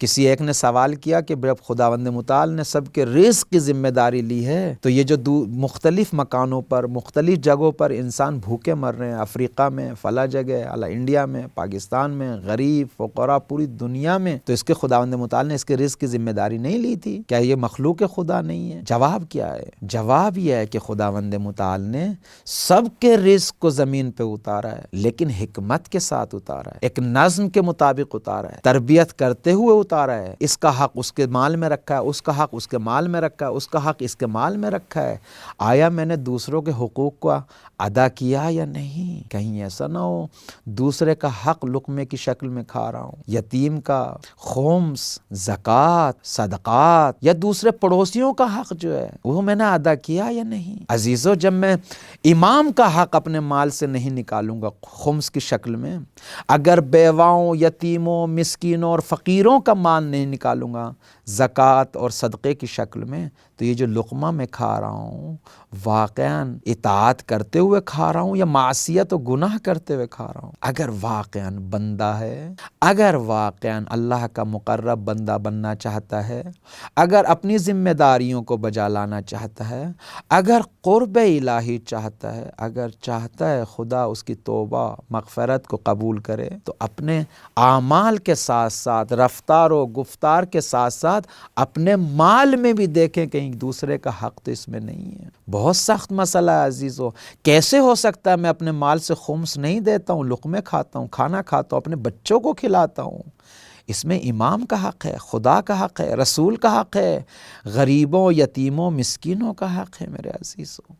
کسی ایک نے سوال کیا کہ جب خداوند متعال نے سب کے رزق کی ذمہ داری لی ہے تو یہ جو مختلف مکانوں پر مختلف جگہوں پر انسان بھوکے مر رہے ہیں، افریقہ میں فلاں جگہ، انڈیا میں، پاکستان میں، غریب فقراء پوری دنیا میں، تو اس کے خداوند متعال نے اس کے رزق کی ذمہ داری نہیں لی تھی؟ کیا یہ مخلوق خدا نہیں ہے؟ جواب کیا ہے؟ جواب یہ ہے کہ خداوند متعال نے سب کے رزق کو زمین پہ اتارا ہے، لیکن حکمت کے ساتھ اتارا ہے، ایک نظم کے مطابق اتارا ہے، تربیت کرتے ہوئے اتارا ہے۔ اس کا حق اس کے مال میں رکھا ہے، اس کا حق اس کے مال میں رکھا ہے، اس کا حق اس کے مال میں رکھا ہے۔ آیا میں نے دوسروں کے حقوق کو ادا کیا یا نہیں؟ کہیں ایسا نہ ہو دوسرے کا حق لقمے کی شکل میں کھا رہا ہوں، یتیم کا، خمس، زکوٰۃ، صدقات یا دوسرے پڑوسیوں کا حق جو ہے وہ میں نے ادا کیا یا نہیں؟ عزیزو، جب میں امام کا حق اپنے مال سے نہیں نکالوں گا خمس کی شکل میں، اگر بیواؤں، یتیموں، مسکینوں اور فقیروں کا مال نہیں نکالوں گا زکوٰۃ اور صدقے کی شکل میں، تو یہ جو لقمہ میں کھا رہا ہوں واقعاً اطاعت کرتے ہوئے کھا رہا ہوں یا معصیت و گناہ کرتے ہوئے کھا رہا ہوں؟ اگر واقعاً بندہ ہے، اگر واقعاً اللہ کا مقرب بندہ بننا چاہتا ہے، اگر اپنی ذمہ داریوں کو بجا لانا چاہتا ہے، اگر قرب الہی چاہتا ہے، اگر چاہتا ہے خدا اس کی توبہ مغفرت کو قبول کرے، تو اپنے اعمال کے ساتھ ساتھ رفتار و گفتار کے ساتھ ساتھ اپنے مال میں بھی دیکھیں کہیں دوسرے کا حق تو اس میں نہیں ہے۔ بہت سخت مسئلہ ہے عزیزو، کیسے ہو سکتا ہے میں اپنے مال سے خمس نہیں دیتا ہوں، لقمے کھاتا ہوں، کھانا کھاتا ہوں، اپنے بچوں کو کھلاتا ہوں؟ اس میں امام کا حق ہے، خدا کا حق ہے، رسول کا حق ہے، غریبوں، یتیموں، مسکینوں کا حق ہے میرے عزیزو۔